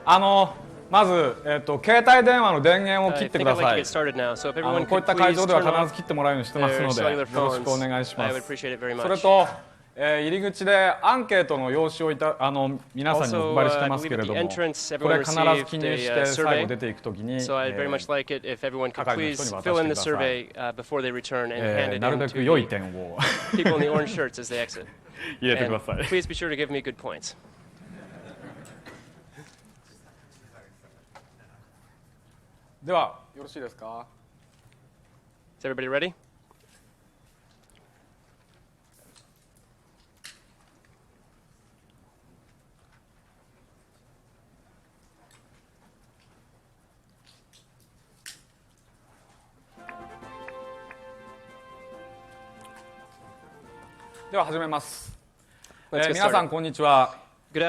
まず、携帯電話の電源を切ってください。こういった会場では必ず切ってもらうようにしてますので、よろしくお願いします。それと、入り口でアンケートの用紙を皆さんにお配りしてますけれども、これ必ず記入して最後出ていくときに係の人に渡してください。なるべく良い点を入れてください。では、よろしいですか？ Is everybody ready? では始めます。皆さんこんにちは。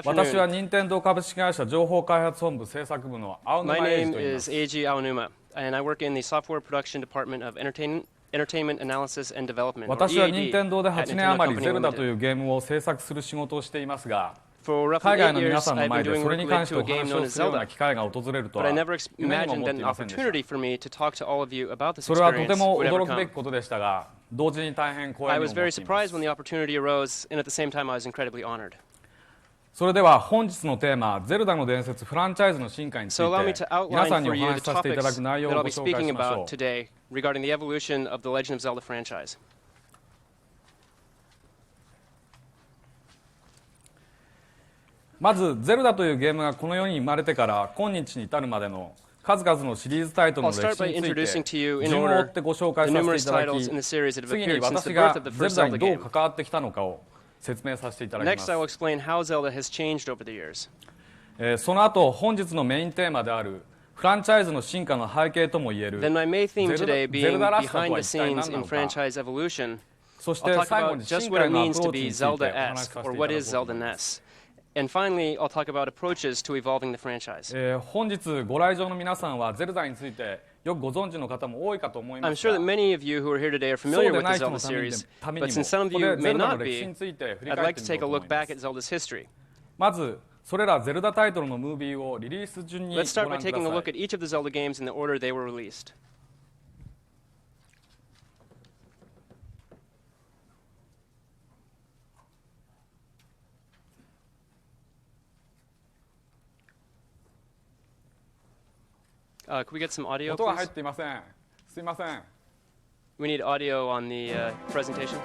私は任天堂株式会社情報開発本部制作部の青沼英二と言います。My name is Eiji Aonuma, and I work in the software production department of entertainment analysis and development. 私は任天堂で8年余りゼルダというゲームを制作する仕事をしていますが、海外の皆さんの前でそれに関してお話をするような機会が訪れるとは夢にも思っていませんでした。それはとても驚くべきことでしたが、同時に大変光栄に思っています。それでは本日のテーマ、ゼルダの伝説フランチャイズの進化について皆さんにお話しさせていただく内容をご紹介しましょう。まず、ゼルダというゲームがこの世に生まれてから今日に至るまでの数々のシリーズタイトルの歴史について順を追ってご紹介させていただき、次に私がゼルダにどう関わってきたのかを説明させていただきます。その後、本日のメインテーマであるフランチャイズの進化の背景ともいえるゼルダらしさとは一体何なのか、そして最後に進化へのアプローチについてお話しさせていただこうと思います。And finally, I'll talk about approaches to evolving the franchise. 本日ご来場の皆さんはゼルダについてよくご存知の方も多いかと思いますが、 I'm sure that many of you who are here today are familiar with the Zelda series, but since some of you may not be, I'd like to take a look back at Zelda's history. まずそれらゼルダタイトルのムービーをリリース順にご覧 Let's くだ start さ by taking a look い。 at each of the Zelda games in the order they were released. Could we get some audio, 音が入 please? っていません。すいません。 We need audio on the presentation.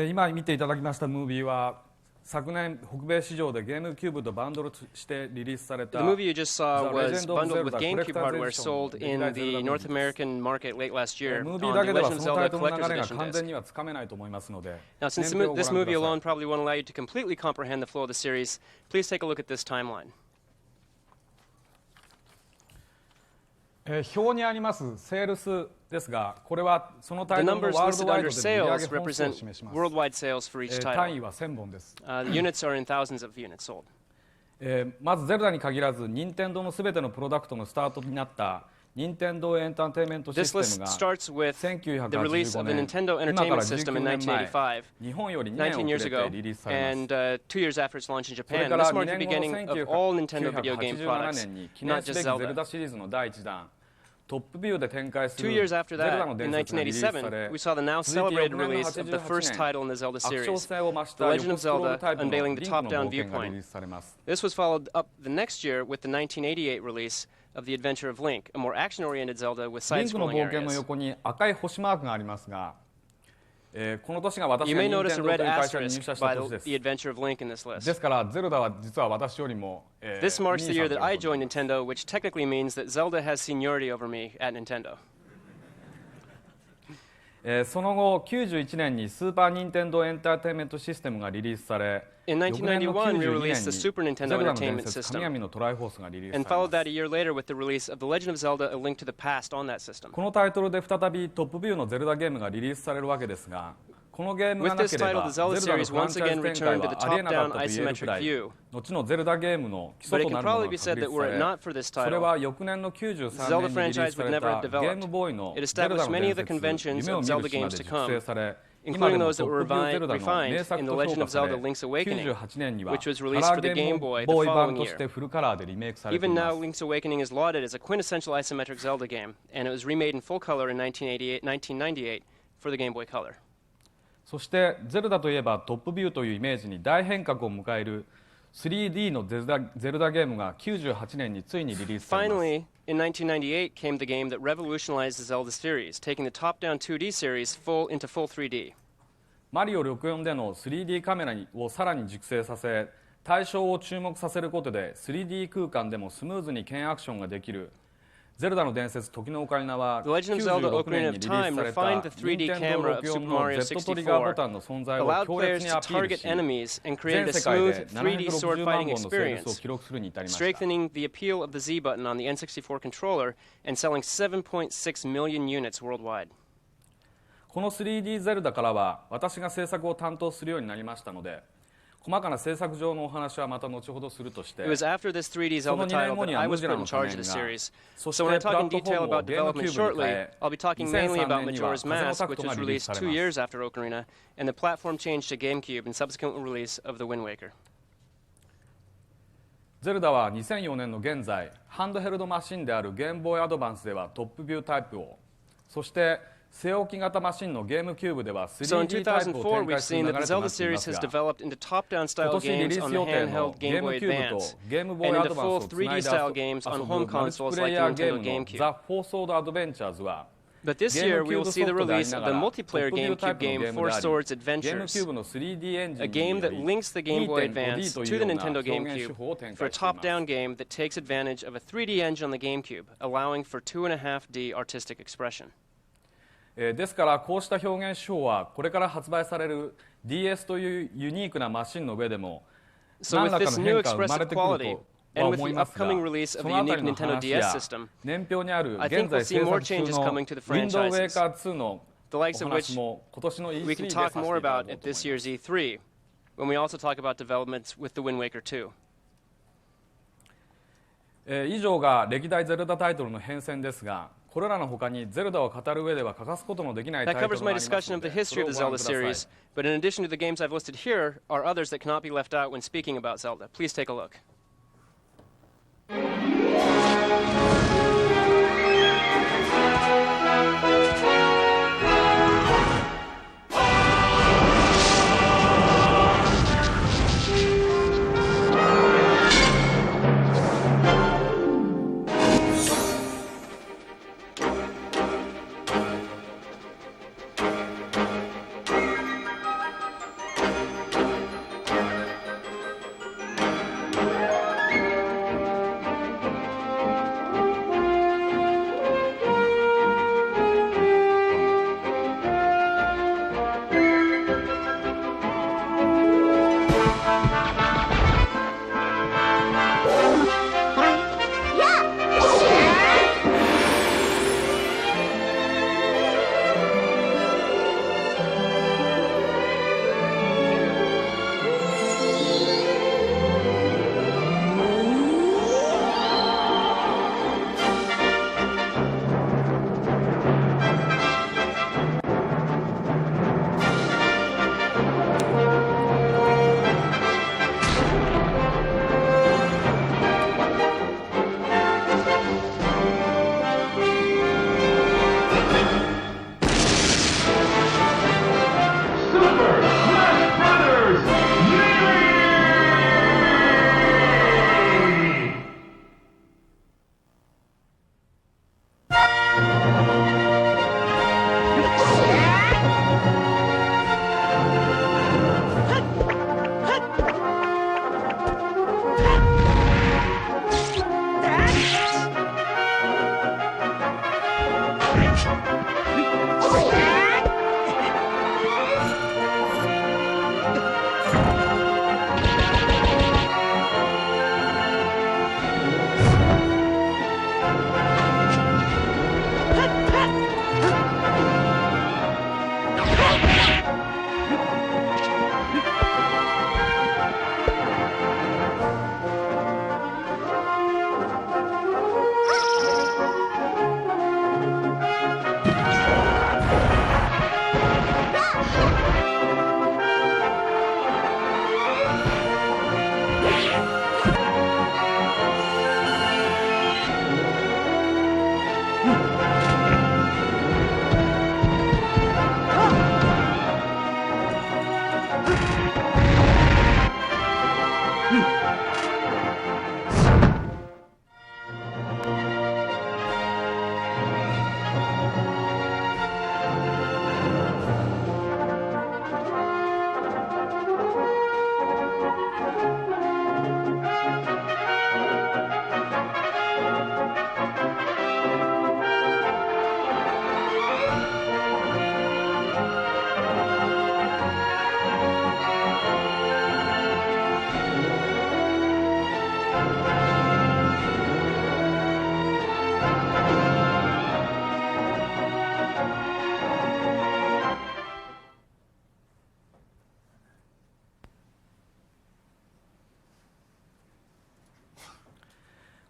今見ていただきましたムービーは昨年北米市場でゲームキューブとバンドルしてリリースされた The movie you just saw was bundled with GameCube hardware sold in the North American market late last year ムー on ビー the だけでは Legend そ of のタ Zelda イトルの Collector's 流れが Edition 完全 disc. にはつかめないと思いますので Now, since 年表をご this 覧く movie ださ alone い。 probably won't allow you to completely comprehend the flow of the series, please take a look at this timeline. 表にありますセールスですが、これはそのタイトルのワールドワイドで売上本数を示します。worldwide sales for each title. 単位は1000本です。Units are in thousands of units sold. まずゼルダに限らず、任天堂のすべてのプロダクトのスタートになった任天堂エンターテインメントシステムが1985年、今から19年前、日本より2年遅れてリリースされます。それから2年後の1987年に記念すべきゼルダシリーズの第1弾、トップビューで展開する 2 years after ゼルダ that, の in 伝説がリリースされ、 1987, we saw the now celebrated release of the first title in the Zelda series, The Legend of Zelda, unveiling the top-down viewpoint. This was followed up the next year with the 1988 release of The Adventure of Link, a more action-oriented Zelda with リンクの side-scrolling 冒険の areas. 横に赤い星マークがありますが、この年が私 You が may 任 notice 天 a 堂とい red う会社に入 asterisk 社した by 年で the す。 Adventure of Link in this で list. すからゼルダは実は私よりも、This marks the お兄 year さん that という I ことで joined Nintendo, which technically means that Zelda has seniority over me at Nintendo. その後91年にスーパー・ニンテンドー・エンターテインメント・システムがリリースされ、 In 翌年の 1991, we 92 released 年 the に Super ゼ Nintendo ルダの伝 Entertainment 説 System, 神々のトライフォースがリリース and され followed ま that す。 a year later with the release of The Legend of Zelda: A Link to the Past on that system. このタイトルで再びトップビューのゼルダゲームがリリースされるわけですが、このゲームが With な this けれ title, ば the ゼル Zelda ダの series フラン once チャイ again ズ展 returned 開 to the はありえなかった top-down と言えるくら isometric い、 view. 後のゼルダゲームの基礎 But と it な can るもの probably が be 確 said 立 that さ were it れ、 not for this それ title, は翌年の the 93 Zelda 年にリリー franchise スさ would れ never た have ゲ developed. ームボーイの It ゼルダ established の many 伝 of the 説、 conventions 夢を of 見る Zelda 島 games で to 熟成 come, され、今 including でも those ト that ッ were プビューゼル refined ダの名 in 作 The と評 Legend 価 of さ Zelda: れ、 Link's Awakening, 98年には which was カ released ラ for ー the ゲー Game ム Boy the ボーイ版 following として year. フルカラーでリメイクされてい Even ま now, す。 Link's Awakening is lauded as a quintessential isometric Zelda game, and it was remade in full color in 1998 for the Game Boy Color. そしてゼルダといえばトップビューというイメージに大変革を迎える 3D のゼルダゲームが98年についにリリースされます。 Finally, in 1998 came the game that revolutionized the Zelda series, taking the top-down 2D series into full 3D. マリオ64での 3D カメラをさらに熟成させ、対象を注目させることで 3D 空間でもスムーズに剣アクションができるゼルダの伝説時のオカリナは The Legend of Zelda: 96 年 Ocarina に of リリー Time スされ refined た the 3D 任天堂 camera of 64 Super の Mario Z トリガーボタ 64, ンの存在を allowed 強烈 players に to アピール target し、 enemies and 全 created a 世界 smooth で 3D sword 760万 fighting 本のセールスを experience, 記録するに至りました。 strengthening the appeal of the Z button on the N64 controller and selling 7.6 million units worldwide. この 3D ゼルダからは私が制作を担当するようになりましたので、細かな制作上のお話はまた後ほどするとして、 It was after this 3D Zelda title that I was put in charge of the series. そし So when I てプ talk ラ in ットフォー detail ムを about ゲームキュ development ーブに変 shortly, え、 I'll be talking mainly 2003 about 年には Majora's 風の Mask, タク which トが was リリースさ released れ 2 ます。 years after Ocarina, and the platform change to GameCube and subsequent release of The Wind Waker. ゼルダは2004年の現在、ハンドヘルドマシンであるゲームボーイアドバンスではトップビュータイプを、そして据え置き型マシンのゲームキューブでは So in 3D タイプを2004, 展 we've 開する seen 流 that れ the とな Zelda っていま series す has が、 developed into top-down 今 style 年リリ games ー on ス the 予定の handheld ゲ Game ーム Boy キューブ Advance, とゲームボーイ and ア into ドバンス full をつない 3D で style games 遊 on ぶ home マルチ consoles プレ like イ the ヤーゲー Nintendo ムの GameCube. The Four Sword Adventures は But this ゲー year, ム we キュー will ブ see ソ the フトであり release な of が the らトッ multiplayer プビュータイ GameCube プのゲ game ーム Four であり、 Swords ゲームキュー Adventures, ブの 3D エンジ a ンによ game that り links the Game Boy 2.5D Advance と to いう the ような Nintendo 表現手 GameCube 法を展 for a 開しています。 top-down game that takes advantage of a 3D engine on the GameCube, allowing for 2.5D artistic expression. ですからこうした表現手法はこれから発売される DS というユニークなマシンの上でも So 何 with らか this の new 変化が生ま expressive れてくる quality, と and は with 思い the ますが、 upcoming release そ of の the あた unique りの Nintendo 話 DS や system, 年表にある I think 現在 we'll see 制 more 作中 changes の coming to the Wind franchises, Waker 2の the お likes of 話 which も今年の E3 で we さ can せてい talk ただ more こうと about 思い at ま this す。 year's E3, when we also talk about developments with the Wind Waker 2. 以上が歴代ゼルダタイトルの変遷ですが、これらの他にゼルダを語る上では欠かすことのできないタイ That トル covers が my あります discussion の of the で、そ history れ of を the ご覧 Zelda ください。 series, but in addition to the games I've listed here are others that cannot be left out when speaking about Zelda. Please take a look.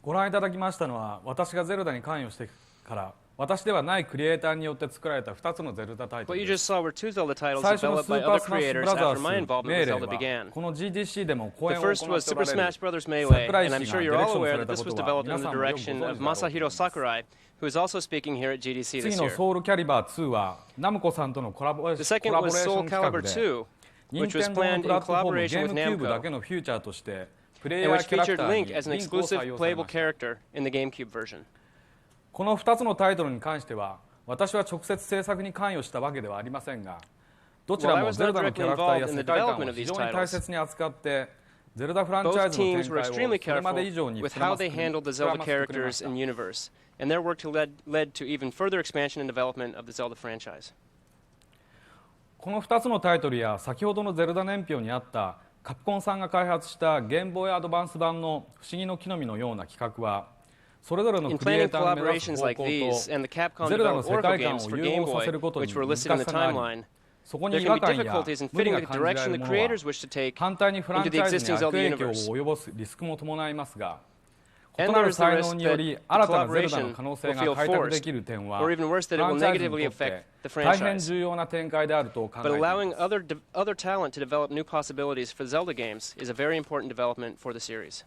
ご覧いただきましたのは、私がゼルダに関与してから私ではないクリエイターによって作られた2つのゼルダタイトルです。最初のスーパースマッシュブラザースメーレーはこの GDC でも公演を行っておられる桜井氏がディレクションされたことは皆さんもよくご存知だろうと思います。次のソウルキャリバー2はナムコさんとのコラボレーション企画で任天堂のプラットフォームゲームキューブだけのフューチャーとしてプレイヤーキャラクターにリンクを採用されました。この2つのタイトルに関しては私は直接制作に関与したわけではありませんが、どちらもゼルダのキャラクターや世界観を非常に大切に扱ってゼルダフランチャイズの展開をそれまで以上に膨らませてくれました。And their work led to even further expansion and development of the Zelda franchise. この2つのタイトルや先ほどのゼルダ年表にあったカプコンさんが開発したゲームボーイアドバンス版の不思議の木の実のような企画はそれぞれのクリエイターの目指す方向とゼルダの世界観を融合させることに難しさがあり、そこに違和感や無理が感じられるものは反対にフランチャイズに悪影響を及ぼすリスクも伴いますが、異なる才能により新たなゼルダの可能性が開拓できる点はフランチャイズにとって大変重要な展開であると考えています。But allowing other talent to develop new possibilities for Zelda games is a very important development for the series.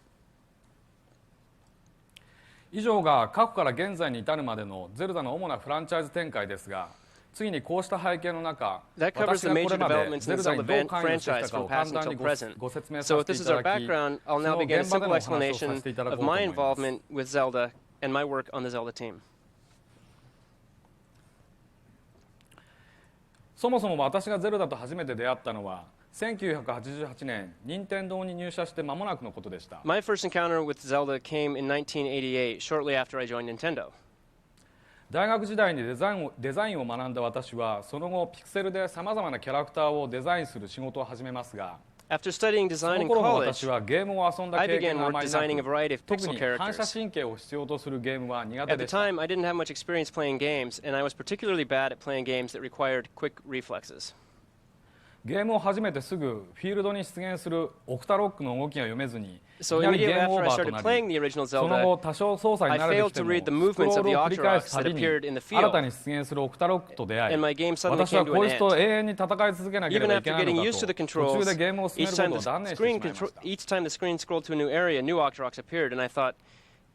以上が過去から現在に至るまでのゼルダの主なフランチャイズ展開ですが、次にこうした背景の中、私がこれまでゼルダにどう関与してきたかを簡単にご説明させていただき、その現場でのお話をさせていただこうと思います。そもそも私がゼルダと初めて出会ったのは1988年、任天堂に入社して間もなくのことでした。My first encounter with Zelda came in 1988, shortly after I joined Nintendo. 大学時代にデザインを学んだ私は、その後ピクセルでさまざまなキャラクターをデザインする仕事を始めますが、After studying design in その頃の college, 私はゲームを遊んだ経験があまりな designing a く、 variety of 特 pixel に反射 characters. 神経を必要とするゲームは苦手 At で the した。 time, I didn't have much experience playing games, and I was particularly bad at playing games that required quick reflexes. ゲームを始めてすぐフィールドに出現するオクタロックの動きが読めずに、い So きなりゲ immediately ームオ after ー I バーと started な playing り、 the original その Zelda, 後多少操作に I 慣れて failed きて to も read the スクロ movements ー of ル the を繰り返す Octoroks た that びに appeared in the 新た field, に出現するオクタロックと出会い、 and my game suddenly 私は came to こ an いつと end. 永遠に戦い続けなけれ Even ばい after けない getting の used to だ the と、途中 controls, でゲームを進めることを断念してしまいました。 each time the screen scrolled to a new area, new Octoroks appeared, and I thought,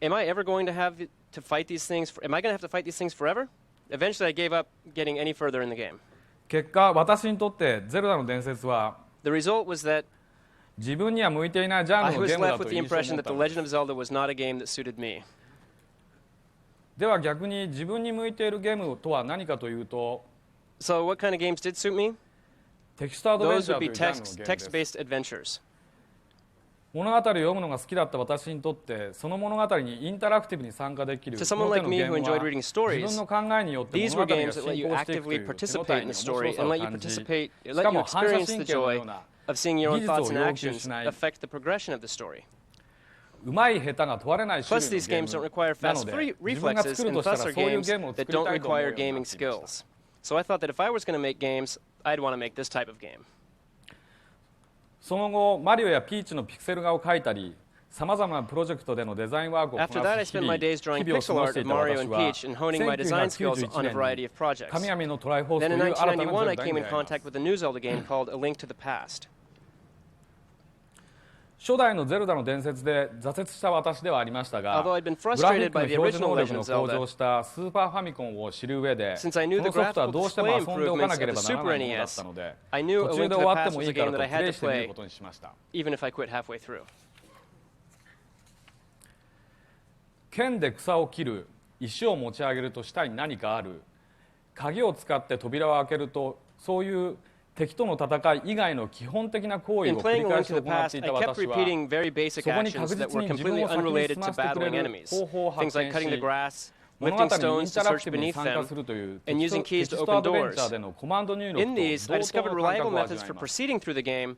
am I ever going to have to fight these things? Am I going to have to fight these things forever? Eventually, I gave up getting any further in the game. 結果、私にとってゼルダの伝説は The result was that 自分には向いていないジャン I ルのゲ was ームだ left と with the いう印象を impression 持 that った The のです Legend of Zelda was not a game that suited me. では逆に自分に向いているゲームとは何かというと、 So what kind of games did suit me? テキストアドベン Those チャ would ーとい be うジャンルのゲームです。 text-based adventures. 物語を読むのが好きだった私にとって、その物語にインタラクティブに参加できる To こ someone の手 like の me ゲー who ム enjoyed は reading 自 stories, 分の考えによって these 物 were 語が games that 進 let you 行していくとい actively う手応 participate え in に the 面白 story さ and を let you 感じ、 participate, し let か you も反射 experience 神 the 経の joy ような of seeing your own 技術 thoughts を and 要求 actions しない、 affect the progression of the story. うまい下手が問われない種 Plus, 類 these のゲ games don't ー require ムなの fast で、自分が reflexes, 作る and としたら thus そ are ういう games ゲームを that 作り don't たいと思う require ようにな gaming っていました。 skills. So I thought that if I was going to make games, I'd want to make this type of game. その後、マリオやピーチのピクセル画を描いたり、さまざまなプロジェクトでのデザインワークをこ After that, I なす日 spent 々 my days drawing 日々を過 pixel ごし art てい of た Mario 私 and は、 Peach and honing my design skills on a 1991 variety 年 of projects. 神々のトライフォースと Then い in う新たなゼル 1991, ダ I に came 出 in 会います。 contact with a new Zelda game called A Link to the Past. 初代のゼルダの伝説で挫折した私ではありましたが、 Although I'd been グラフィッ frustrated クの by the 表示 original 能力 Legend の of 向 Zelda, 上したスーパーファミコンを知る上で、 since I こ knew の the ソフトは graphical どうしても display 遊んでおかな improvements けれ of ば the ならな Super いものだっ NES, たので、 I knew 途 A 中 Link で to 終 the わって Past も was い a いから game that と I プ had レイ to してみる play, ことにしました。 even if I quit halfway through. 剣で草を切る、石を持ち上げると下に何かある、鍵を使って扉を開けると、そういう敵との戦い以外の基本的な行為 In を繰 playing り A 返 Link し to 行 the っ Past, てい I た kept 私は、 repeating very basic そこに actions 確 that 実 were に自分 completely を先に unrelated 進ま to せてくれ battling る enemies. 方法を Things 発 like 見 cutting the し、 grass, 物 lifting 語にイン stones タ to ラク search ティブに beneath 参加 them, するというテ and キス using ト keys to ア open ドベンチャー doors. でのコマンド入力 In と these, I 同等 discovered の感 reliable 覚を味 methods わい for ました。 proceeding through the game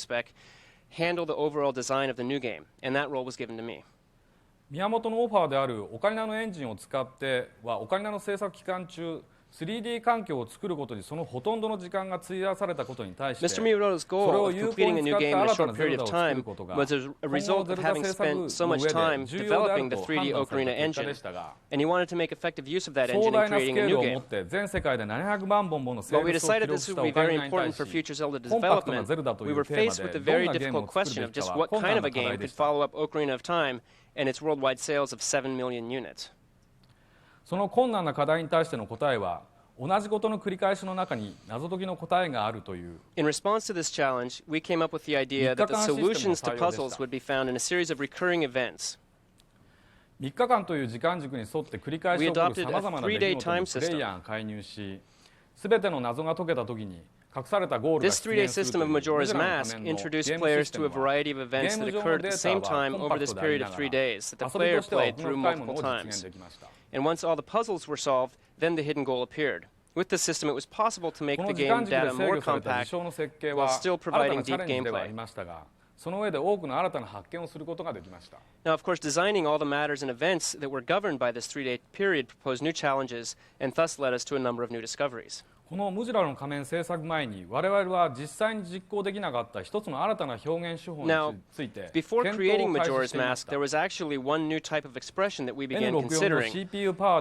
spec, handle the overall design of the new game, and that role was given to me. 宮本のオファーであるオカリナのエンジンを使ってはオカリナの制作期間中 3D 環境を作ることにそのほとんどの時間が費やされたことに対して、 Mr. Miyamoto's goal of completing a new game in a short period of time was a result of having spent so much time developing the 3D Ocarina engine, and he wanted to make effective use of that engine in creating a new game. While we decided this would be very important for future Zelda development, we were faced with the very difficult question of just what kind of a game could follow up Ocarina of Time and its worldwide sales of 7 million units. その困難な課題に対しての答えは、同じことの繰り返しの中に謎解きの答えがあるという。In response to this challenge, we came up with the idea that the solutions to puzzles would be found in a series of recurring events. 3日間という時間軸に沿って繰り返し起こるさまざまな出来事にプレイヤーが介入し、すべての謎が解けたときに隠されたゴールが出現するという。This 3-day system of Majora's Mask introduced players to a variety of events that occurred at the same time over this period of 3 days that the player played through multiple times. And once all the puzzles were solved, then the hidden goal appeared. With this system, it was possible to make the game data more compact while still providing deep gameplay. その上で多くの新たな発見をすることができました。Now, of course, designing all the matters and events that were governed by this 3-day period proposed new challenges and thus led us to a number of new discoveries. このムジュラの仮面制作前に我々は実際に実行できなかった一つの新たな表現手法について before creating Majora's Mask, there was actually one new type of expression that we began considering,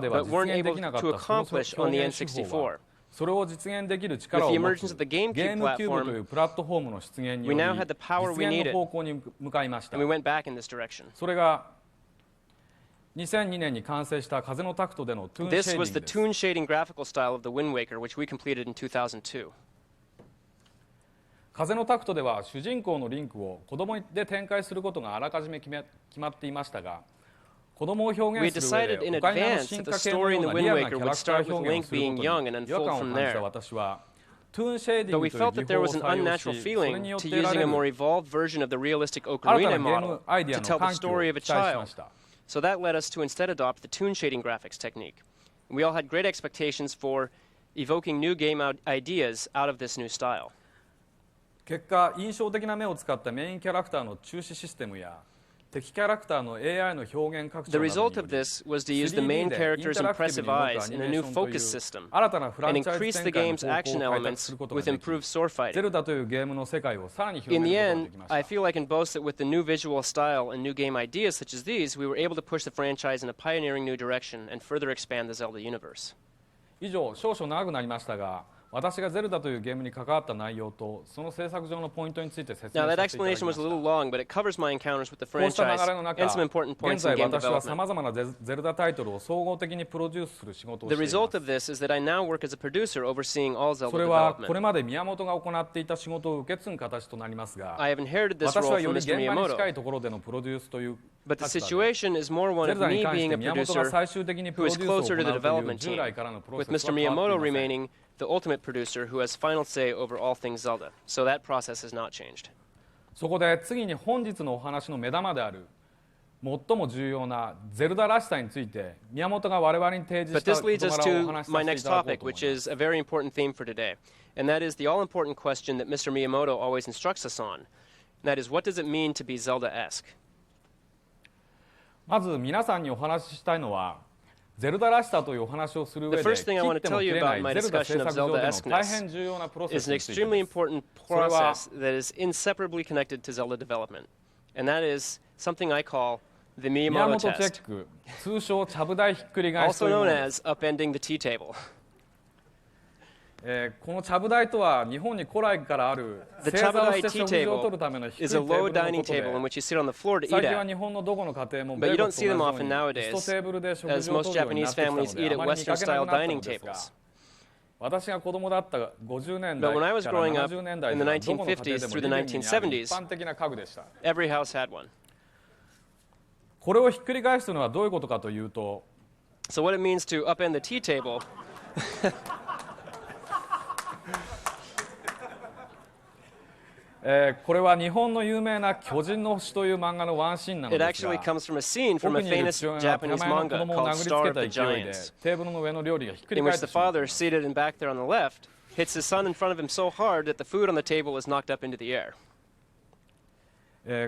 but weren't able to accomplish on the N64. それを実現できる力を持つゲームキューブというプラットフォームの出現により実現の方向に向かいました。それが2002年に完成した風のタクトでのトゥーンシェーディングです。This was the toon shading graphical style of the Wind Waker, which we completed in 2002. 風のタクトでは主人公のリンクを子供で展開することがあらかじめ決まっていましたが、子供を表現する上でオカリナの進化系のようなリアルなキャラクター表現をすることに違和感を感じた私は、トゥーンシェーディングという技法を採用し、それによって得られる新たなゲームアイデアの環境を期待しました。So that led us to instead adopt the toon shading graphics technique. We all had great expectations for evoking new game ideas out of this new style. 結果、印象的な目を使ったメインキャラクターの注視システムや敵キャラクターの AI の表現拡張などにより The result of this was to use the main character's impressive eyes in a new focus system and increase the game's action elements with improved sword fighting. ゼルダというゲームの世界をさらに広げ In る the ことがで end, きました。 I feel I can boast that with the new visual style and new game ideas such as these, we were able to push the franchise in a pioneering new direction and further expand the Zelda universe. 以上、少々長くなりましたが、私がゼルダというゲームに関わった内容とその制作上のポイントについて説明 Now, さ that せていただき explanation ま was し a た。 little long, but it covers my encounters with the こうした流 franchise れの中、 and some important 現 points in 在 game 私はさ development. まざまなゼルダタイトルを総合的にプロデュースする仕事を The していま result す。 of this is that I now work as a producer overseeing all そ Zelda れはこれ development. まで宮本が行っていた仕事を受け継ぐ形となりますが、 I have inherited this 私 role はよ from り Mr. 現場に近い Miyamoto, ところでのプロデュースという but the 立場で、 situation is more one ゼ of ルダに me 関し being て a 宮本が producer 最終的にプ who ロ is デュースを closer to the 行うという development 従 team, 来からのプロ with セス Mr. は変わってい Miyamoto ません。 remaining the ultimate producer who has final say over all things Zelda. So that process has not changed. そこで次に本日のお話の目玉である最も重要なゼルダらしさについて宮本が我々に提示 But した this 事 leads us 柄をお to 話し my させてい next ただこう topic, と思い which ます。 is a very important theme for today. And that is the all-important question that Mr. Miyamoto always instructs us on. And that is, what does it mean to be Zelda-esque? まず皆さんにお話ししたいのはゼルダらしさというお話をする上 The で first 切 thing I want っ to ても tell 切 you れな about い my ゼルダ discussion 制 of 作上での大 Zelda-esqueness 変重要なプロセ is ス an について extremely です。 important process that is inseparably connected to Zelda development. And that is something I call the 宮 Miyamoto 本チェッ test, ク、通称ちゃぶ台ひっくり返しと also いうも known のです。 as upending the tea table. このちゃぶ台とは日本に古来からある The 正座を chabudai して tea 食事を table 取るための低いテ is a ーブル low の dining ことで table in which you sit on the floor to 最 eat 近は at. 日本のどこの家庭も But 米 you 国 don't と see them 同 often じように nowadays, 一テーブルで食 as 事を most 取るようにな Japanese ってきたの families で eat あ at まり見かけなく Western-style なったの dining ですが tables. 私が子供だった50年代 But when I か was ら growing up 70年代 in で the はどこの家庭で 1950s も through リ the ビングにある 1970s, 一般的な家具でした。 every house had one. これをひっくり返すのはどういうことかというと So what it means to upend the tea tableこれは日本の有名な巨人の星という漫画のワンシーンなの It です actually が comes from a scene from 奥 a にいる famous 父親が手 Japanese 前の子 manga 供を called 殴りつ Star け of た the 勢いで Giants, テーブルの上の料理がひっくり in 返 which って the しまう。 father, seated in back there on the left, hits his son in front of him so hard that the food on the table is knocked up into the air.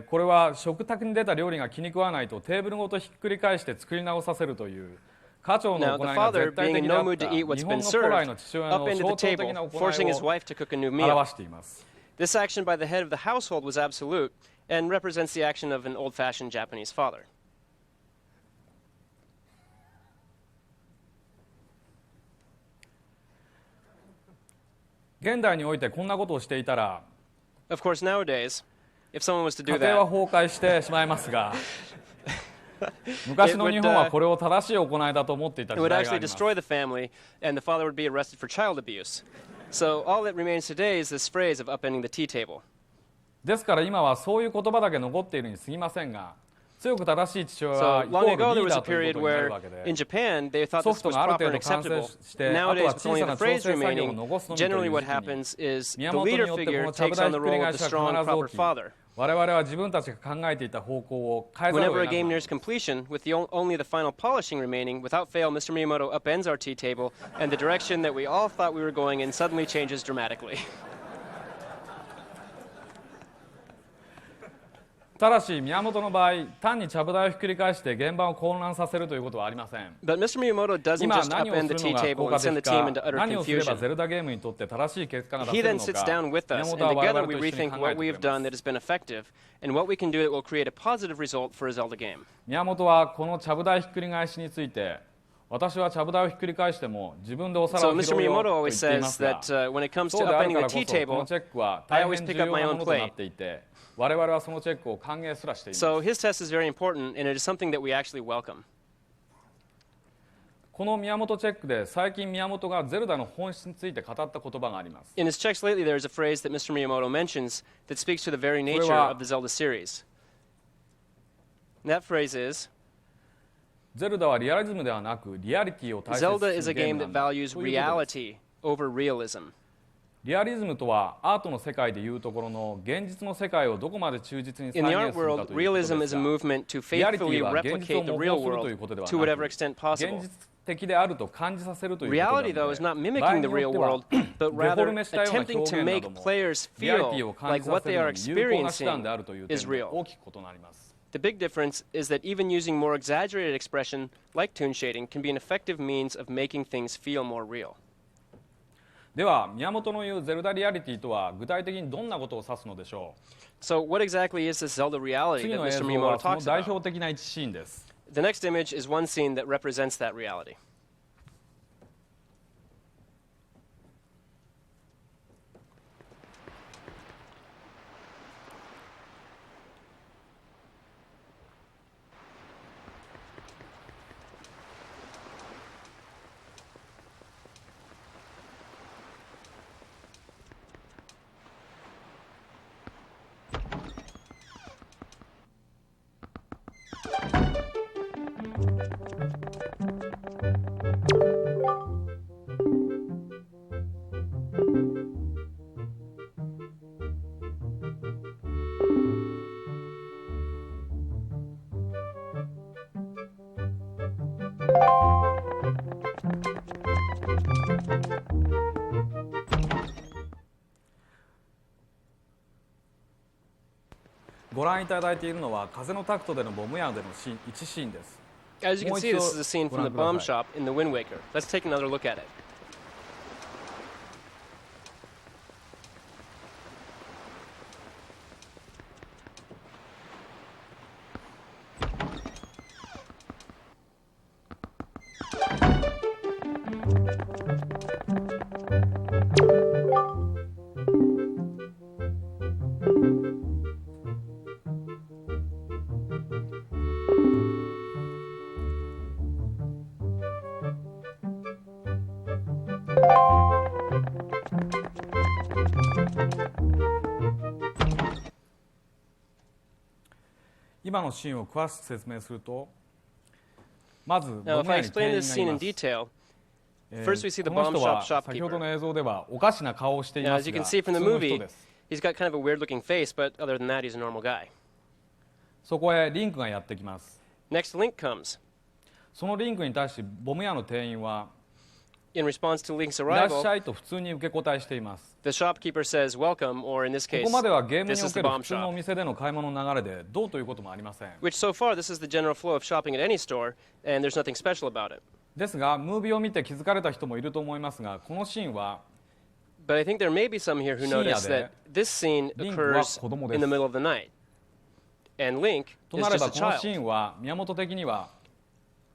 これは食卓に出た料理が気に食わないとテーブルごとひっくり返して作り直させるという Now, the father, being in no mood to eat what's been served, upended the table, forcing his wife to cook a new meal. This action by the head of the household was absolute and represents the action of an old-fashioned Japanese father. Of course, nowadays, if someone was to do that, 昔の日本はこれを正しい行いだと思っていた時代があります。 It would actually destroy the family, and the father would be arrested for child abuse. So all that remains today is this phrase of upending the tea table. ですから今はそういう言葉だけ残っているに過ぎませんが、強く正しい父親はイコールリーダーということになるわけで、 in Japan, they thought this was proper and acceptable. Nowadays, with only the phrase remaining, generally what happens is the leader figure takes on the role of the strong, proper father. 我々は自分たちが考えていた方向を変えざるを Whenever a 得 game ない。 nears completion, with only the final polishing remaining, without fail, Mr. Miyamoto upends our tea table, and the direction that we all thought we were going in suddenly changes dramatically. ただし宮本の場合、単にちゃぶ台をひっくり返して現場を混乱させるということはありません。 But Mr. Miyamoto doesn't 今 just 何を upend す the るの tea が table 効 and 果 send 的 the team か、 into utter 何をすれば confusion. ゼルダゲームにとって正しい結果が出 He せる then の sits か、 down with 宮 us, 本は and 我 together 々 we と一緒に rethink 考 what えて we くれ have ま done す。 that has been effective, and what we can do that will create a positive result for a Zelda game. 宮本はこのちゃぶ台ひっくり返しについて、私はちゃぶ台をひっくり返しても自分でお皿 So を拾 Mr. うよ Miyamoto と言 always っていま says すが、 that when it comes そ to うである upending から the こ tea そこの table, チェックは I 大 always 変 pick 重 up 要 my な own ものとな plate. っていて、我々はそのチェックを歓迎すらしています。 So his test is very important, and it is something that we actually welcome. この宮本チェックで最近宮本がゼルダの本質について語った言葉があります。 In his checks lately, there is a phrase that Mr. Miyamoto mentions that speaks to the very nature of the Zelda series. And that phrase is, ゼルダはリアリズムではなくリアリティを大切 Zelda に is す a るゲー game ム that なんだ。 values ということです。 reality over realism. リアリズムとはアートの世界でいうところの現実の世界をどこまで忠実に再 In the 現 art するか world, ということ realism で is す a が、 movement to リアリティ faithfully は現実 replicate を the 模 real 倣すると world いうことでは to な whatever く、 extent 現 possible. 実的であると感じさせるということな Reality, の though, で、 is not 場合 mimicking に the よ real っては world, but デフォ rather ルメしたような attempting 表 to 現な make ども players リアリテ feel ィを感じ like さ what せ they る are のに有効な手段 experiencing であるという is 点で real. 大きく異なります。 The big difference is that even using more exaggerated expression, like toon shading, can be an effective means of making things feel more real. では宮本の言うゼルダリアリティとは具体的にどんなことを指すのでしょう。 So what exactly is this Zelda reality 次 that の映 Mr. 像 Miyamoto はその talks 代 about? 表的な一シーンです。 The next image is one scene that represents that reality.ご覧いただいているのは風のタクトでのボムヤーでの一シーンです。 As you can see, this is a scene from the bomb shop in the Wind Waker. Let's take another look at it.今のシーンを詳しく説明すると、まずボ Now, ム if I ヤに店 explain 員 this が scene い in ます。 detail, first we see the この bomb 人 shop は先ほど shopkeeper. の映像ではおかしな顔をしてい Now, ま as す you can が、 see from 普 the 通の人 movie, です。 he's got kind of a weird-looking face, but other than that, he's a normal guy. そこへリンクがやってきます。 Next, Link comes. そのリンクに対してボムヤの店員は In response to Link's いらっ arrival, しゃいと普通に受け答えしています。 the shopkeeper says, "Welcome," or in this こ case, こまではゲーム "This にお is け the る bomb 普通のお shop." 店での買い物の流れでどうということもありません。 Which so far, this is the general flow of shopping at any store, and there's nothing special about it. ですが、ムービーを見て気づかれた人もいると思いますが、このシーンは But I think there may be some here who notice that this scene occurs in the middle of the night, and Link と is なれ just ば a このシ child, ーンは宮本的には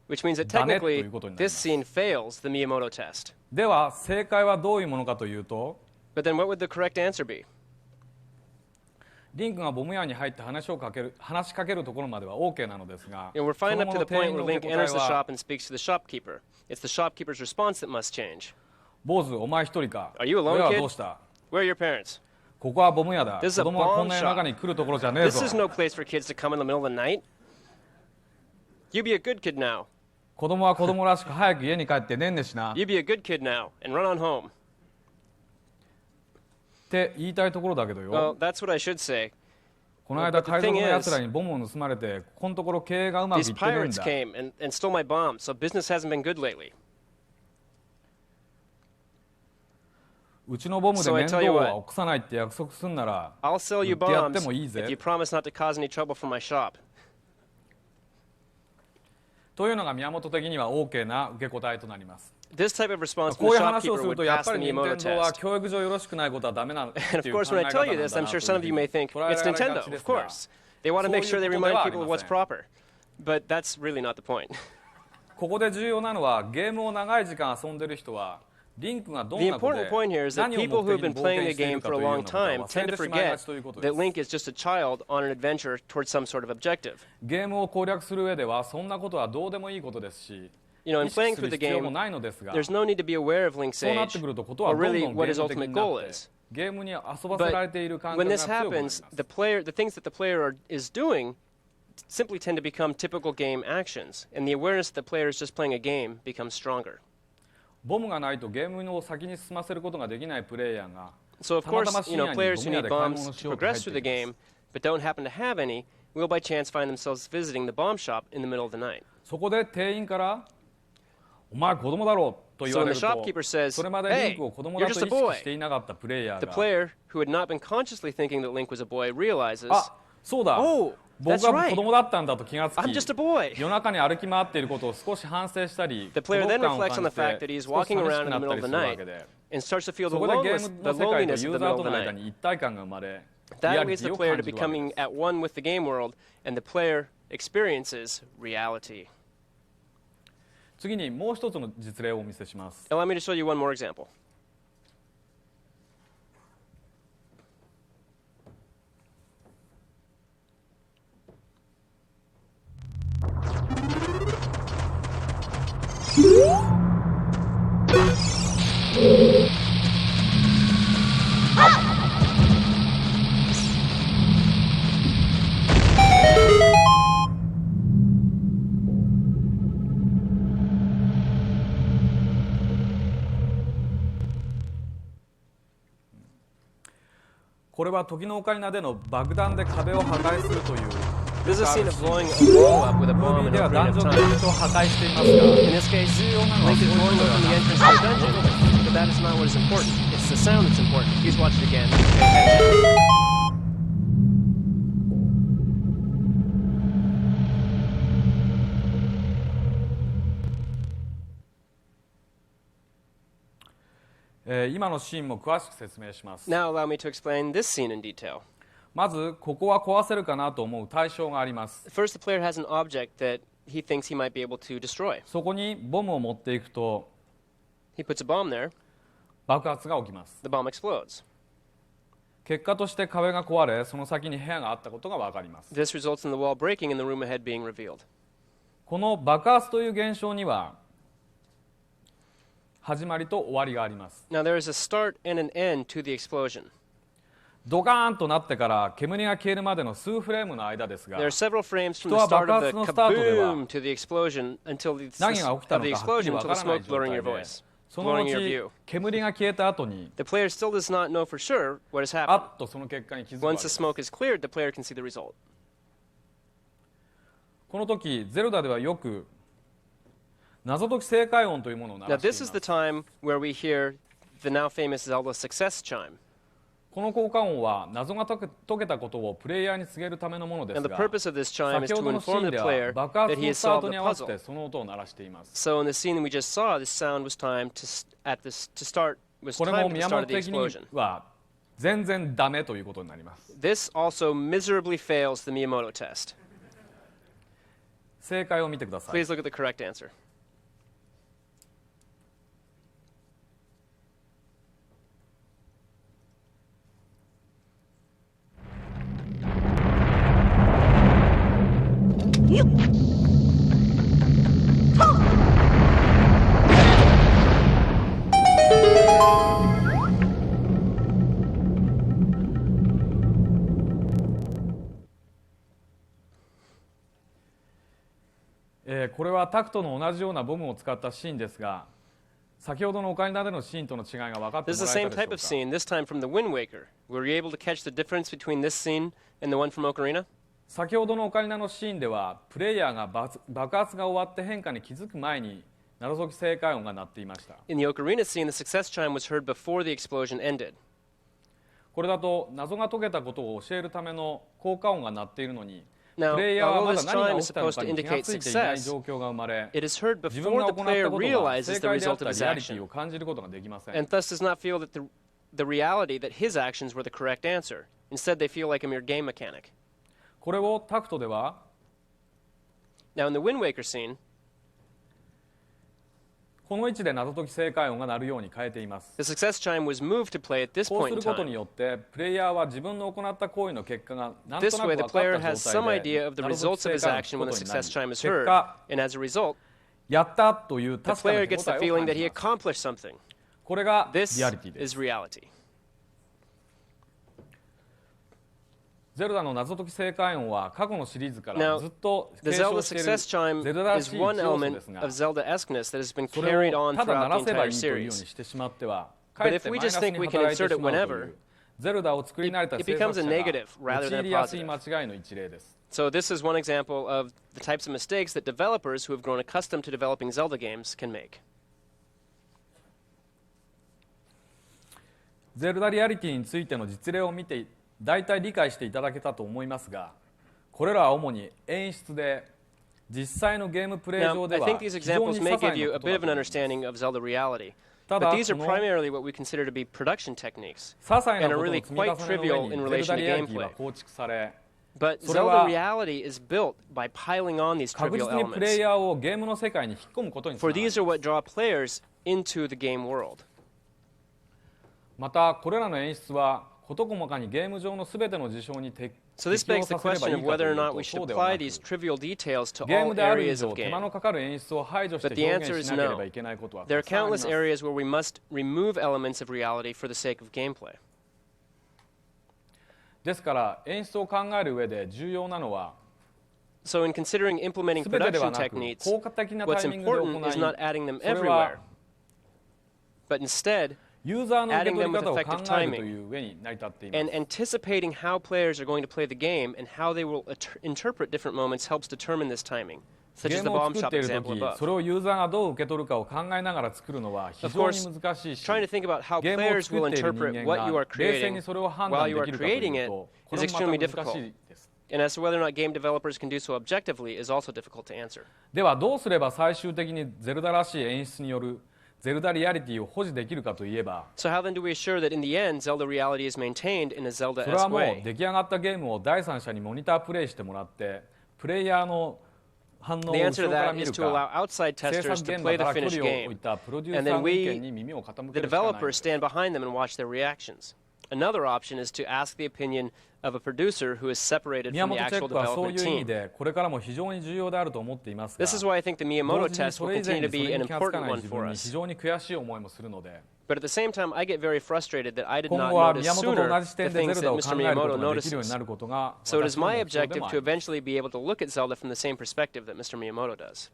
which means that ダメとい technically うことになります。 this scene fails the Miyamoto test. では正解はどういうものかというと、 But then what would the correct answer be? リンクがボム屋に入って話しかけるところまでは OK なのですが、 We're そ fine の up 後 to の the 店 point 員 where の受 Link け答え enters the は shop and speaks to the shopkeeper. It's the shopkeeper's response that must change. 坊主お前一人か、 Are you 親 alone, は kid? どうした、 Where are your parents? ここはボム屋だ、 This is 子 a 供はこん bomb な夜中に来るところじゃねえ This ぞ。 is no place for kids to come in the middle of the night. You be a good kid now. 子供は子供らしく早く家に帰ってねんねしな。 You be a good kid now and run on home. って言いたいところだけど Well, よ。 that's what I should say. この間 but the 海賊 thing の is, 奴らにボムを盗まれて、このところ経営がうまくい These ってるん pirates だ。 came and stole my bomb, so business hasn't been good lately. うちのボムで So I 面 tell 倒 you は what, 起こさないって約束すんなら、 I'll sell 売 you ってやっ bombs てもいい if you ぜ。 promise not to cause any trouble for my shop. というのが宮本的には OK な受け答えとなります。 This type of response こ from う the いう話を shopkeeper する would と、やっ pass ぱ the り任 Miyamoto 天堂は test. 教育上よろしくないことはダメなっていう And of 考 course, え when I 方 tell な you ん this, だ I'm な sure と some of you may think 捉え it's られが Nintendo. ちで Of すが、 course, they want to make そう sure い they うことで remind はあり people ま of せ what's ん。 proper. But that's really not the point. ここで重要なのは、ゲームを長い時間遊んでる人は、リンクがどん The な子で important point here is that 何を people 目 who 的 have に been 冒 playing 険 the してい game るか for と a いうよう long なことは time 忘 tend れ to てしまいが forget ちということで that す。 Link is just a child on an adventure towards some sort of objective. ゲームを攻略する上では、そんなことはどうでもいいことですし、 You know, in 意識 playing す through る the 必要も game, ないのですが、 there's no need to be aware of Link's そうなって age くるとことは or どんど really んゲ what ー his ム的 ultimate にな goal って、 is. ゲームに遊ばせられている感 When 覚が this 強くなりま happens, す。 the things that the player is doing simply tend to become typical game actions, and the awareness that the player is just playing a game becomes stronger. ボムがないとゲームを先に進ませることができないプレイヤーが、 So of たまた course, ま深 you 夜 know, に players ボ who ム屋 need で買い bombs 物 to しようと入っ progress て through い the ます。 game, but don't happen to have any, will by chance find themselves visiting the bomb shop in the middle of the night. そこで店員から「お前子供だろ」と言 So わ when れ the る shopkeeper と、 says, それまでリ "Hey, ンクを子供 you're だと just 意 a boy," 識していなかったプレイヤー the が player who had not been consciously thinking that Link was a boy realizes, あ、そうだ、 "Oh, 僕 that's は right. 子供だったんだと気がつ I'm き、 just a boy." 夜中に歩き回っていることを少し反省したり、 The 孤 player 独 then 感を reflects 感 on じ the fact て that he's 少し walking 寂し around く in な the った middle り of す the るわ night けで、 and starts to feel そ the こでゲー loneliness, ム the の世界と loneliness ユ of ー the ザー middle と of の the 間 night. に一体感が生まれ、リ That アリ leads テ the ィを player 感 to じるわけで becoming す。 at one with the game world, and the player experiences reality. 次にもう一つの実例をお見せします。 Allow me to show you one more example. これは時のオカリナでの爆弾で壁を破壊するという This is a scene of blowing a wall up with a ムー bomb ビー in では Ocarina ダン of ジョンの Time. 入り口を破壊しています In が、 this case, 重要なのは Link そう is いうこと blowing では open the なく entrance to the dungeon, but that is not what is important. It's the sound that's important. Please watch it again. Pay attention. 今のシーンも詳しく説明します。 Now allow me to explain this scene in detail. まず、ここは壊せるかなと思う対象があります。 First, the player has an object that he thinks he might be able to destroy. そこにボムを持っていくと He puts a bomb there. 爆発が起きます。 The bomb explodes. 結果として壁が壊れ、その先に部屋があったことが分かります。 This results in the wall breaking and the room ahead being revealed. この爆発という現象には始まりと終わりがあります。 Now, there is a start and an end to the explosion. ドカーンとなってから煙が消えるまでの数フレームの間ですが、 There are several frames from the 人は start 爆 of 発 the のスタートでは kaboom to the explosion until the 何が起きたのかはっきり explosion 分 until か the らない smoke 状 blurring 態 your で、 voice, その blurring 後 your view. 煙が消えた後に The player still does not know for sure what has あ happened. っとその結果に気づくわ Once け the です。 smoke is cleared, the player can see the result. この時ゼルダではよく謎解き正解音というものを鳴 Now, らしてい this ま is す。 the time where we hear the now famous Zelda success chime. この効果音は謎が解けたことをプレイヤーに告げるためのものですが、先ほどのシーンでは爆発のスタートに合わせてその音を鳴らしています。So in the scene we just saw, this sound was timed to start これも宮本的には全然ダメということになります。This also miserably fails the Miyamoto test. 正解を見てください。 Please look at the correct answer. You. これはタクトの同じようなボムを使ったシーンですが、先ほどのオカリナでのシーンとの違いが分かってもらえたでしょうか。 This is the same type of scene, this time from the Wind Waker. Were you able to catch the difference between this scene and the one from Ocarina? 先ほどのオカリナのシーンでは、プレイヤーが爆発が終わって変化に気づく前に謎解き正解音が鳴っていました。 In the Ocarina scene, the success chime was heard before the explosion ended. これだと謎が解けたことを教えるための効果音が鳴っているのに、 Now, プレイヤーはま although だ this 何が chime 起 is きたの supposed か to に気が indicate ついていない success, 状況が生まれ、 it is heard 自分が before 行 the った player ことが realizes 正 the 解であっ result た of リ his アリティ action, を感じることができません。 and thus does not feel that the reality that his actions were the correct answer. Instead, they feel like a mere game mechanic. これをタクトでは Now, in the Wind Waker scene, この位置で謎解き正解音が鳴るように変えています。 the success chime was moved to play at this こう point す in ることに time. よってプレイヤーは自分の行った行為の結果がなんとな This く way, 分 the かった player 状 has some 態 idea で of the 謎解き results of 正 his 解 action 音 when を the 聞くことにな success chime り、 is 結 heard, 果 and as a result, やったという the 確かな player 手応 gets the えを feeling 感 that じ he ます。 accomplished something. これが This リアリティです。 is reality. ゼルダの謎解き正解音は過去のシリーズから Now, ずっと the 継 Zelda 承している success ゼルダ chime ら is しい one 要素 element ですが、 of Zelda-esqueness that has been そ carried れを on ただ鳴 throughout ら the せば entire いいというように series. してしまっては、か But えっ if て we マイナ just ス think に we can 働いて insert し it まうとい whenever, うゼルダを作り慣れた it 制 becomes 作 a 者 negative が rather than 陥 a りやすい positive. 間違いの一例です。 So this is one example of the types of mistakes that developers who have grown accustomed to developing Zelda games can make. ゼルダリアリティについての実例を見て大体理解していただけたと思いますが、これらは主に演出で実際のゲームプレイ Now, 上で I は think these 非常 examples に些 may 細 give you な a こと bit だ of と an 思います。 understanding of Zelda reality. ただ But these こ are の primarily what we consider to be production techniques. 些細な and こ are との really 積み重 quite ねの trivial 上 in にゼル relation ダ to リアリティは gameplay. 構築され、 But それは Zelda reality is built by piling on these 確 trivial 実にプレイ elements. ヤーをゲームの世界に引っ込むことにつな For がり these ま are す。 what draw players into the game world. またこれらの演出は事細かにゲーム上のすべての事象に適 So this 用 begs the させればい question い of かとい whether or う not と we そ should うではな apply く、 these trivial details to ゲー all ムである以 areas 上 of 手間 game. のかかる演出を排除し But て the 表 answer 現し is なければ no. いけないことは There た are くさんありま countless す。 areas where we must remove elements of reality for the sake of gameplay. ですから演出を考える上で重要なのは So in considering implementing 全てでは production なく techniques, 効果的なタ what's イミングで行 important is い、 not adding them それは everywhere, but instead ユーザーの受け adding 取 them り with 方を effective 考えると timing いう上に成り立っていま and す。 anticipating how players are going to play the game and how they will interpret different moments helps determine this timing, such ゲ as ー the ムを bomb 作っ shop ている example とき、 above. それをユーザーがどう受け取るかを考えながら作るのは非 Of 常 course, に難しいし、 trying to think about how ゲームを players 作っ will ている人 interpret 間 what you が are 冷静 creating にそれを判 while 断 you で are きるかとい creating うと、こ it れ is もま extremely た難し difficult. いです。 And as to whether or not game developers can do so objectively is also difficult to answer. ではどうすれば最終的にゼルダらしい演出によるゼルダリアリティを保持できるかといえば、 So how then do we assure that in the end Zelda reality is maintained in a それ Zelda-esque はもう way? 出来上がったゲームを第三者にモニタープレイしてもらって、プレイヤーの反応を The 後 answer ろ to から that 見 is る to allow か、 outside 制 testers 作 to 現 play 場か the ら距 finished 離を置い game, たプロデュー and サー then の意 we, 見に耳を傾 the けるしかない developers, stand behind them and watch their reactions. Another option is to ask the opinion of a producer who is separated 宮 from the 本チェ actual ックはそうい development う意味 team. でこれからも非常に重要であると思っていますが、 This is why I think the 同 Miyamoto 時に test そ will れ以前 continue に to それ be an に気がつか important ない one 自 for 分に us. 非常に悔しい思いもするので、 But at the same time, I get very frustrated that I did 今 not 後は notice 宮本と sooner 同じ視 the 点でゼ things ルダ that を Mr. 考えること Miyamoto ができるように notices. なることが So it is 私の my 目標で objective もあ to ります。 eventually be able to look at Zelda from the same perspective that Mr. Miyamoto does.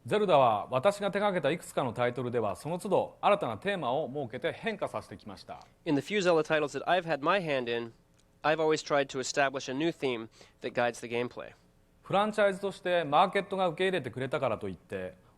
ゼルダは私が手掛けたいくつかのタイトルではその都度新たなテーマを設けて変化させてきました。 In the few Zelda titles that I've had my hand in, I've always tried to establish a new theme that guides the gameplay. フランチャイズとしてマーケットが受け入れてくれたからといって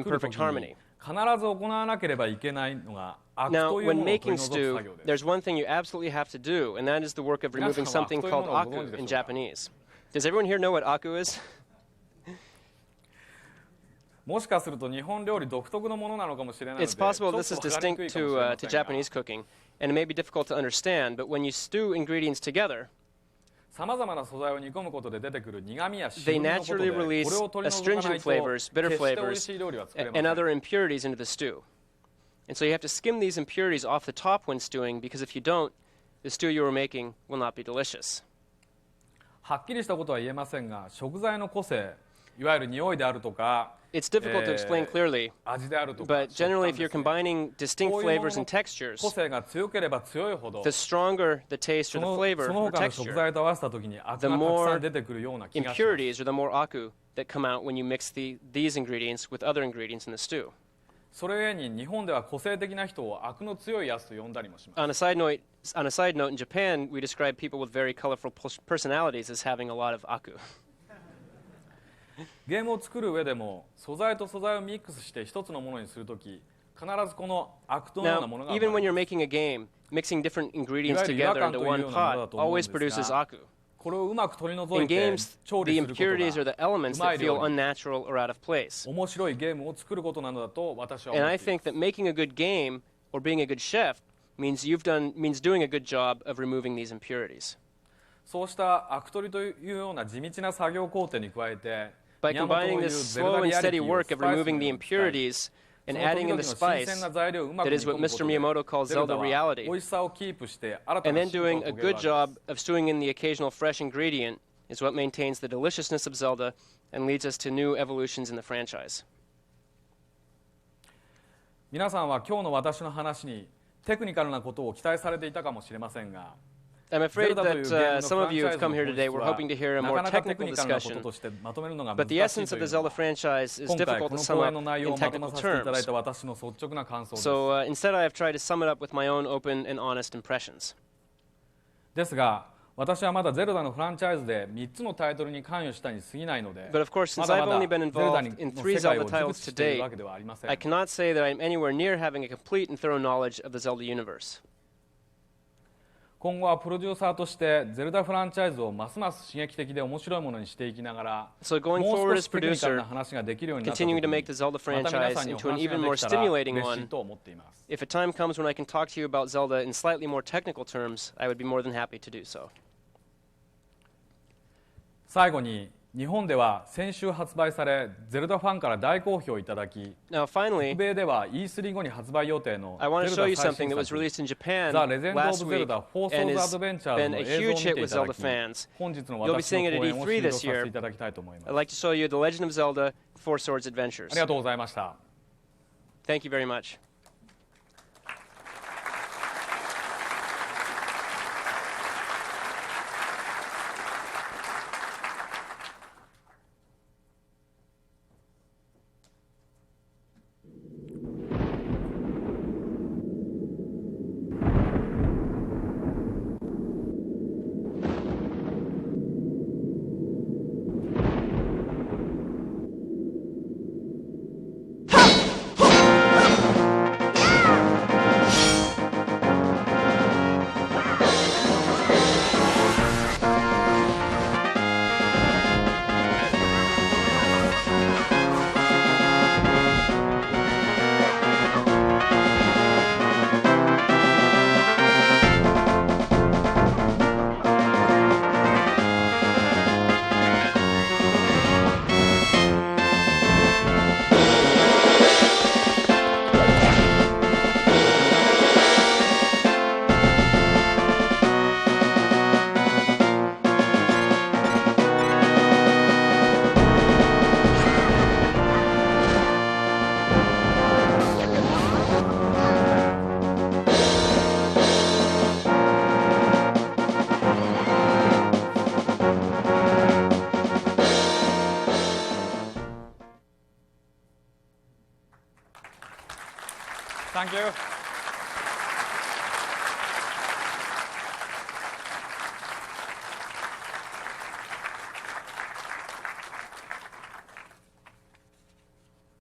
in perfect harmony. 必ず行わなければいけないのがアク Now, というも when のを取り making 除く stew, 作業です there's one thing you absolutely have to do, and that is the work of removing something called aku in Japanese. Does everyone here know what aku is? もしかすると日本料理独特のものなのかもしれないので、 It's possible this is distinct to Japanese cooking, and it may be difficult to understand, but when you stew ingredients together, さまざまな素材を煮込むことで出てくる苦味や they 渋みのこと naturally で、こ release れを取り除かない astringent と flavors, bitter 決して美味 flavors, しい料理は作れま and せん。 other impurities into the stew. And so you have to skim these impurities off the top when stewing, because if you don't, the stew you are making will not be delicious. はっきりしたことは言えませんが、食材の個性、いわゆる匂いであるとか、 It's difficult to explain clearly, 味であるとか、 but generally, if 食 you're 感ですね、 combining distinct こういうもの flavors and textures, 個性が強ければ強いほど、 the stronger the taste そ or the の flavor その or 他の食 texture, 材と合わせたときにアク the がたくさ more ん出てくるような気がします。 impurities or the more aku that come out when you mix these ingredients with other ingredients in the stew. それゆえに日本では個性的な人をアクの強いやつと呼んだりもします。 On a side note, in Japan, we describe people with very colorful personalities as having a lot of aku. ゲームを作る上でも素材と素材をミックスして一つのものにするとき、必ずこのアクトのような Now, ものが even 生ま when れ you're ます。 making a game, mixing different ingredients いわゆる違和 together 感 into という one ようなものだ pot と思うん always ですが、 produces aku. これをうまく取り除 In いて games, 調 the 理すること impurities are が the elements うま that い feel 料理、 unnatural or out of place. 面白いゲームを作ることなのだと私は And 思っ I てい think ます。 that making a good game or being a good chef means doing a good job of removing these impurities. そうしたアク取りというような地道な作業工程に加えて、 By 宮本の combining 言う this ゼルダ slow and リアリテ steady ィを work ス of パイスの removing よ the うに使い、 impurities そ and の時 adding 々 in の the 新 spice 鮮な材料をうまく that 煮 is 込 what むこと Mr. で、 Miyamoto calls ゼルダ Zelda は reality. 美味しさをキープして新た And な then 進化を doing 遂 a げるわ good けで job す。 of stewing in the occasional fresh ingredient is what maintains the deliciousness of Zelda and leads us to new evolutions in the franchise. 皆さんは今日の私の話にテクニカルなことを期待されていたかもしれませんが、 I'm afraid ゼルダというゲーム that の some フラ of ン you チャイ have ズの come here 本 today 質 were は hoping to hear a な more かなかテ technical クニカルなこと discussion, としてまとめるのが but 難 the しい essence と of い the うの Zelda は、 franchise is 今回 difficult こ to の sum 講 up 演の内容 in をまとめ technical させていただい terms. た私の率直な感想です。 So instead, I've tried to sum it up with my own open and honest impressions. ですが、私はまだゼルダのフランチャイズで3つのタイトルに関与したに過ぎないので、 But of course, ま since だ I've まだ only been ゼルダ involved の in 3世界 Zelda を熟 titles 知 to しているわ date, けではありませ I ん。 cannot say that I'm anywhere near having a complete and thorough knowledge of the Zelda universe. 今後はプロデューサーとしてゼルダフランチャイズをますます刺激的で面白いものにしていきながら、 So going もう forward 少 as しテクニカル producer, な話ができるようになった時 continuing に、 to make the Zelda また皆さ franchise んにお into an 話が even で more きたら stimulating 嬉し one. いと思っています。 If a time comes when I can talk to you about Zelda in slightly more technical terms, I would be more than happy to do so. 最後に、日本では先週発売され、ゼルダファンから大好評いただき、 Now, finally, 北米では E3 後に発売予定の I want ゼ to ル show ダ you 最 something that was 新作 released in Japan The Legend of last week Zelda Four and Swords has Adventures been の a 映像を huge 見て hit い with ただ Zelda き、 fans. 本日の You'll be 私の seeing it 講 at 演を E3 終了 this させ year. ていただきたいと思います。 I'd like to show you The Legend of Zelda Four Swords あ Adventures. りがとうございました。 Thank you very much. Thank you.